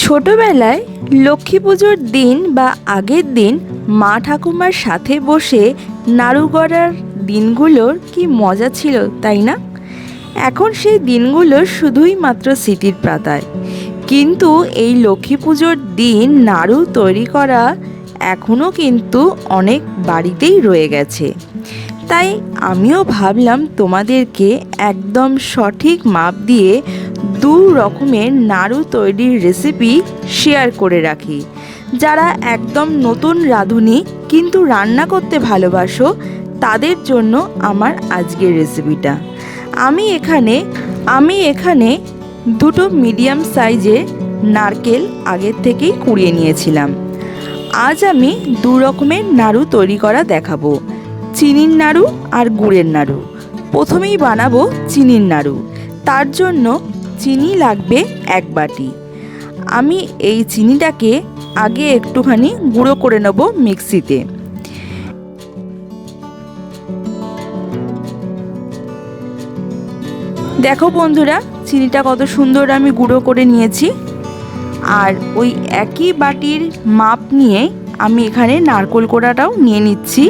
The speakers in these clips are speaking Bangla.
ছোটবেলায় লক্ষ্মী পুজোর দিন বা আগের দিন মা ঠাকুমার সাথে বসে নাড়ু গড়ার দিনগুলোর কি মজা ছিল, তাই না? এখন সেই দিনগুলো শুধুই মাত্র স্মৃতির পাতায়। কিন্তু এই লক্ষ্মী পুজোর দিন নাড়ু তৈরি করা এখনও কিন্তু অনেক বাড়িতেই রয়ে গেছে। তাই আমিও ভাবলাম তোমাদেরকে একদম সঠিক মাপ দিয়ে দু রকমের নাড়ু তৈরির রেসিপি শেয়ার করে রাখি। যারা একদম নতুন রাঁধুনি কিন্তু রান্না করতে ভালোবাসো, তাদের জন্য আমার আজকের রেসিপিটা। আমি এখানে দুটো মিডিয়াম সাইজের নারকেল আগের থেকেই কুড়িয়ে নিয়েছিলাম। আজ আমি দু রকমের নাড়ু তৈরি করা দেখাবো, চিনির নাড়ু আর গুড়ের নাড়ু। প্রথমেই বানাবো চিনির নাড়ু। তার জন্য চিনি লাগবে 1 বাটি। আমি এই চিনিটাকে আগে একটুখানি গুঁড়ো করে নেব মিক্সিতে। দেখো বন্ধুরা, চিনিটা কত সুন্দর আমি গুঁড়ো করে নিয়েছি। আর ওই একই বাটির মাপ নিয়ে আমি এখানে নারকেল কোড়াটাও নিয়ে নিচ্ছি।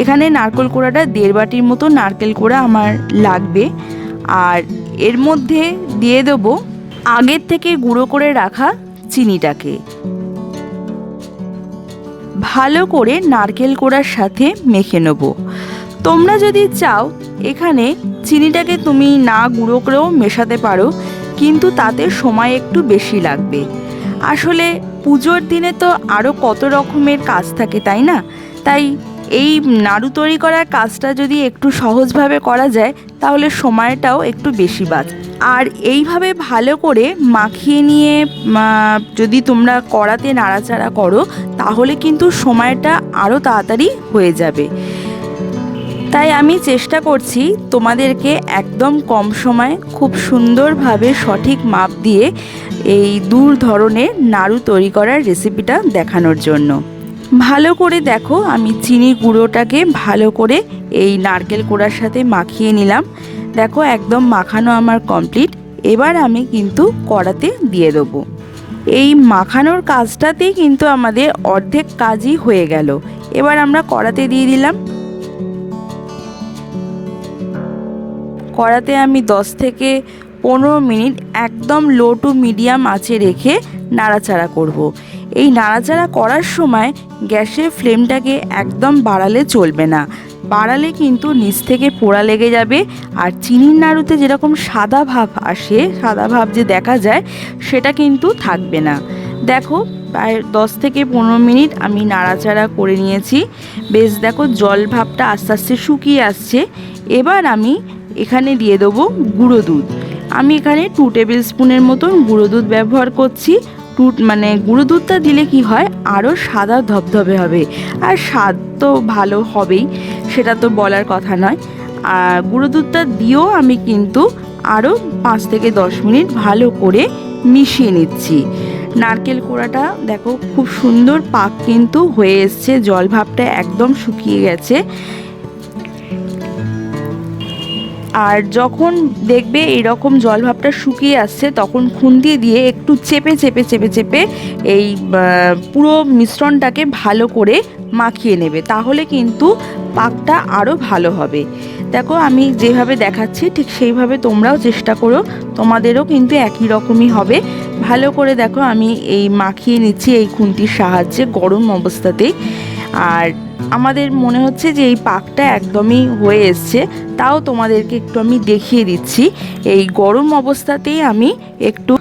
এখানে নারকেল কোড়াটা 1.5 বাটির মতো নারকেল কোড়া আমার লাগবে। আর এর মধ্যে দিয়ে দেবো আগের থেকে গুঁড়ো করে রাখা চিনিটাকে। ভালো করে নারকেল কোড়ার সাথে মেখে নেব। তোমরা যদি চাও এখানে চিনিটাকে তুমি না গুঁড়ো করেও মেশাতে পারো, কিন্তু তাতে সময় একটু বেশি লাগবে। আসলে পুজোর দিনে তো আরও কত রকমের কাজ থাকে, তাই না? তাই এই নাড়ু তৈরি করার কাজটা যদি একটু সহজভাবে করা যায় তাহলে সময়টাও একটু বেশি বাঁচে। আর এইভাবে ভালো করে মাখিয়ে নিয়ে যদি তোমরা কড়াতে নাড়াচাড়া করো তাহলে কিন্তু সময়টা আরও তাড়াতাড়ি হয়ে যাবে। তাই আমি চেষ্টা করছি তোমাদেরকে একদম কম সময়ে খুব সুন্দরভাবে সঠিক মাপ দিয়ে এই দু ধরনের নাড়ু তৈরি করার রেসিপিটা দেখানোর জন্য। ভালো করে দেখো, আমি চিনি গুঁড়োটাকে ভালো করে এই নারকেল কোড়ার সাথে মাখিয়ে নিলাম। দেখো একদম মাখানো আমার কমপ্লিট। এবার আমি কিন্তু কড়াতে দিয়ে দেবো। এই মাখানোর কাজটাতেই কিন্তু আমাদের অর্ধেক কাজই হয়ে গেল। এবার আমরা কড়াতে দিয়ে দিলাম। কড়াতে আমি 10 থেকে 15 মিনিট একদম লো টু মিডিয়াম আঁচে রেখে নাড়াচাড়া করব। এই নাড়াচাড়া করার সময় গ্যাসের ফ্লেমটাকে একদম বাড়ালে চলবে না। বাড়ালে কিন্তু নিচ থেকে পোড়া লেগে যাবে। আর চিনির নাড়ুতে যেরকম সাদা ভাব আসে, সাদা ভাব যে দেখা যায়, সেটা কিন্তু থাকবে না। দেখো প্রায় 10 থেকে 15 মিনিট আমি নাড়াচাড়া করে নিয়েছি। বেশ দেখো জল ভাবটা আস্তে আস্তে শুকিয়ে আসছে। এবার আমি এখানে দিয়ে দেবো গুঁড়ো দুধ। আমি এখানে 2 টেবিল স্পুনের মতন গুঁড়ো দুধ ব্যবহার করছি। গুঁড়ো দুধটা দিলে কি হয়, আরও সাদা ধবধবে হবে। আর স্বাদ তো ভালো হবেই, সেটা তো বলার কথা নয়। আর গুঁড়ো দুধটা দিয়েও আমি কিন্তু আরও 5 থেকে 10 মিনিট ভালো করে মিশিয়ে নিচ্ছি। নারকেল কোড়াটা দেখো খুব সুন্দর পাক কিন্তু হয়ে এসছে, জল ভাবটা একদম শুকিয়ে গেছে। আর যখন দেখবে এরকম জল ভাবটা শুকিয়ে আসছে তখন খুন্তি দিয়ে একটু চেপে চেপে চেপে চেপে এই পুরো মিশ্রণটাকে ভালো করে মাখিয়ে নেবে, তাহলে কিন্তু পাকটা আরও ভালো হবে। দেখো আমি যেভাবে দেখাচ্ছি ঠিক সেইভাবে তোমরাও চেষ্টা করো, তোমাদেরও কিন্তু একই রকমই হবে। ভালো করে দেখো আমি এই মাখিয়ে নিচ্ছি এই খুন্তির সাহায্যে গরম অবস্থাতেই। আর আমাদের মনে হচ্ছে যে এই পাকটা একদমই হয়ে এসছে, তাও তোমাদেরকে একটু আমি দেখিয়ে দিচ্ছি। এই গরম অবস্থাতেই আমি একটু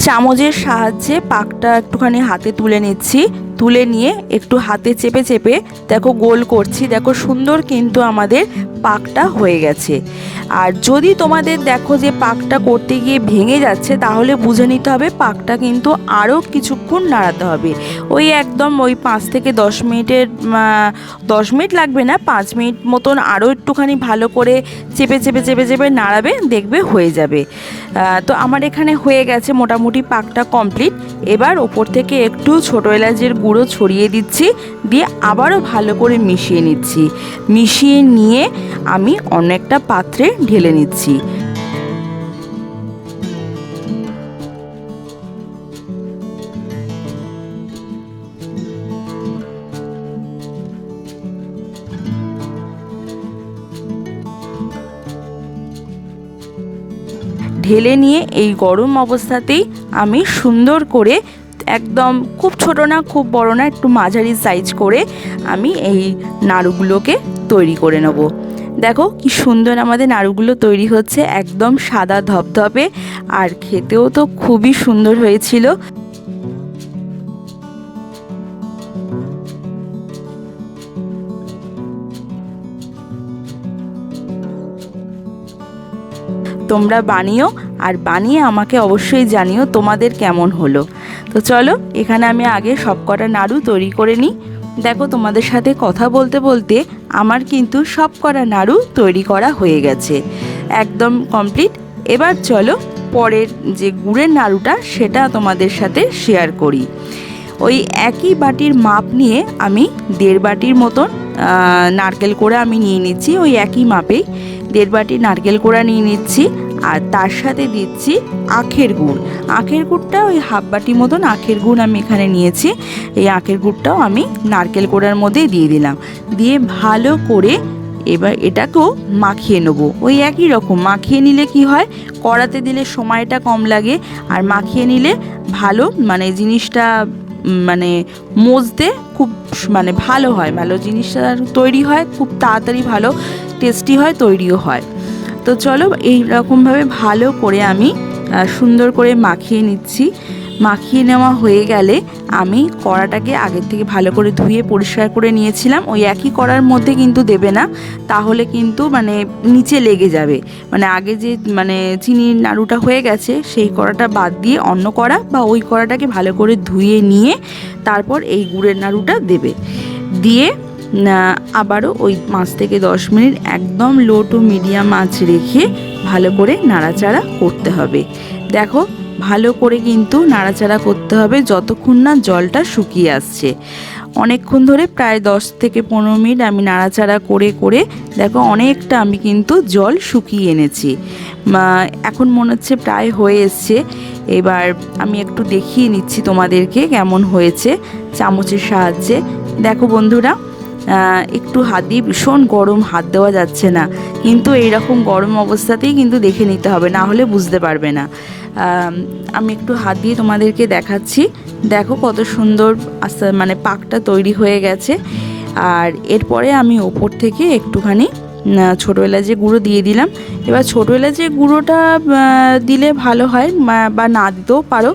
চামচের সাহায্যে পাকটা একটুখানি হাতে তুলে নিচ্ছি। তুলে নিয়ে একটু হাতে চেপে চেপে দেখো গোল করছি। দেখো সুন্দর কিন্তু আমাদের পাকটা হয়ে গেছে। আর যদি তোমাদের দেখো যে পাকটা করতে গিয়ে ভেঙে যাচ্ছে তাহলে বুঝে নিতে হবে পাকটা কিন্তু আরও কিছুক্ষণ নাড়াতে হবে। ওই একদম ওই 5 থেকে 10 মিনিটের 10 মিনিট লাগবে না, 5 মিনিট মতন আরও একটুখানি ভালো করে চেপে চেপে চেপে চেপে নাড়াবে, দেখবে হয়ে যাবে। তো আমার এখানে হয়ে গেছে মোটামুটি পাকটা কমপ্লিট। এবার ওপর থেকে একটু ছোটো এলাচের গুঁড়ো ছড়িয়ে দিচ্ছি, দিয়ে আবারও ভালো করে মিশিয়ে নিচ্ছি। মিশিয়ে নিয়ে আমি অন্য একটা পাত্রে ঢেলে নিচ্ছি। ঢেলে নিয়ে এই গরম অবস্থাতেই আমি সুন্দর করে, একদম খুব ছোট না খুব বড় না, একটু মাঝারি সাইজ করে আমি এই নাড়ুগুলোকে তৈরি করে নেব। দেখো কি সুন্দর আমাদের নাড়ুগুলো তৈরি হচ্ছে, একদম সাদা ধপধপে, আর খেতেও তো খুবই সুন্দর হয়েছিল। তোমরা বানিও, আর বানিয়ে আমাকে অবশ্যই জানিও তোমাদের কেমন হলো। তো চলো, এখানে আমি আগে সব কটা নাড়ু তৈরি করে নিই। দেখো, তোমাদের সাথে কথা বলতে বলতে আমার কিন্তু সব কটা নাড়ু তৈরি করা হয়ে গেছে, একদম কমপ্লিট। এবার চলো পরের যে গুড়ের নাড়ুটা সেটা তোমাদের সাথে শেয়ার করি। ওই একই বাটির মাপ নিয়ে আমি 1.5 বাটির মতন নারকেল কোড়া আমি নিয়ে নিচ্ছি। ওই একই মাপেই 1.5 বাটি নারকেল কোড়া নিয়ে নিচ্ছি, আর তার সাথে দিচ্ছি আখের গুড়। আখের গুড়টা ওই 1/2 বাটি মতন আখের গুড় আমি এখানে নিয়েছি। এই আখের গুড়টাও আমি নারকেল কোড়ার মধ্যে দিয়ে দিলাম, দিয়ে ভালো করে এবার এটাকেও মাখিয়ে নেব। ওই একই রকম মাখিয়ে নিলে কি হয়, কড়াতে দিলে সময়টা কম লাগে, আর মাখিয়ে নিলে ভালো মানে জিনিসটা মানে মজতে খুব মানে ভালো হয়, ভালো জিনিসটা তৈরি হয় খুব তাড়াতাড়ি, ভালো টেস্টি হয়, তৈরিও হয়। তো চলো এই রকমভাবে ভালো করে আমি সুন্দর করে মাখিয়ে নিচ্ছি। মাখিয়ে নেওয়া হয়ে গেলে আমি কড়াটাকে আগের থেকে ভালো করে ধুয়ে পরিষ্কার করে নিয়েছিলাম। ওই একই কড়ার মধ্যে কিন্তু দেবে না, তাহলে কিন্তু মানে নিচে লেগে যাবে। মানে আগে যে মানে চিনির নাড়ুটা হয়ে গেছে সেই কড়াটা বাদ দিয়ে অন্য কড়া বা ওই কড়াটাকে ভালো করে ধুয়ে নিয়ে তারপর এই গুড়ের নাড়ুটা দেবে। দিয়ে আবারও ওই 5 থেকে 10 মিনিট একদম লো টু মিডিয়াম আঁচ রেখে ভালো করে নাড়াচাড়া করতে হবে। দেখো, ভালো করে কিন্তু নাড়াচাড়া করতে হবে যতক্ষণ না জলটা শুকিয়ে আসছে। অনেকক্ষণ ধরে প্রায় 10 থেকে 15 মিনিট আমি নাড়াচাড়া করে করে দেখো অনেকটা আমি কিন্তু জল শুকিয়ে এনেছি। এখন মনে হচ্ছে প্রায় হয়ে এসছে। এবার আমি একটু দেখিয়ে নিচ্ছি তোমাদেরকে কেমন হয়েছে চামচের সাহায্যে। দেখো বন্ধুরা, একটু হাত দিয়ে, ভীষণ গরম, হাত দেওয়া যাচ্ছে না, কিন্তু এইরকম গরম অবস্থাতেই কিন্তু দেখে নিতে হবে, না হলে বুঝতে পারবে না। আমি একটু হাত দিয়ে তোমাদেরকে দেখাচ্ছি। দেখো কত সুন্দর আস্তে মানে পাকটা তৈরি হয়ে গেছে। আর এরপরে আমি ওপর থেকে একটুখানি ছোটো এলাচের গুঁড়ো দিয়ে দিলাম। এবার ছোটো এলাচের গুঁড়োটা দিলে ভালো হয়, বা না দিতেও পারো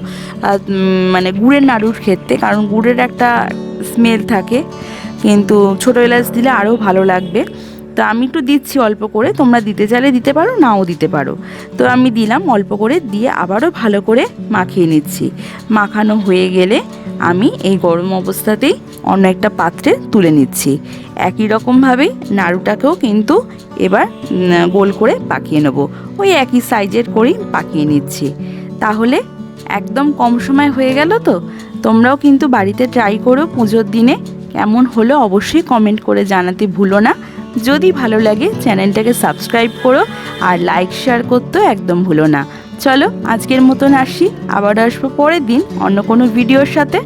মানে গুড়ের নাড়ুর ক্ষেত্রে, কারণ গুড়ের একটা স্মেল থাকে, কিন্তু ছোটো এলাচ দিলে আরও ভালো লাগবে। তো আমি একটু দিচ্ছি অল্প করে, তোমরা দিতে চাইলে দিতে পারো, নাও দিতে পারো। তো আমি দিলাম অল্প করে, দিয়ে আবারও ভালো করে মাখিয়ে নিচ্ছি। মাখানো হয়ে গেলে আমি এই গরম অবস্থাতেই অন্য একটা পাত্রে তুলে নিচ্ছি। একই রকমভাবেই নাড়ুটাকেও কিন্তু এবার গোল করে পাকিয়ে নেব। ওই একই সাইজের করেই পাকিয়ে নিচ্ছি। তাহলে একদম কম সময় হয়ে গেল। তো তোমরাও কিন্তু বাড়িতে ট্রাই করো পুজোর দিনে। কেমন হলো অবশ্যই কমেন্ট করে জানাতে ভুলো না। যদি ভালো লাগে চ্যানেলটাকে সাবস্ক্রাইব করো, আর লাইক শেয়ার করতেও একদম ভুলো না। চলো আজকের মতন আসি, আবার আসবো পরের দিন অন্য কোনো ভিডিওর সাথে।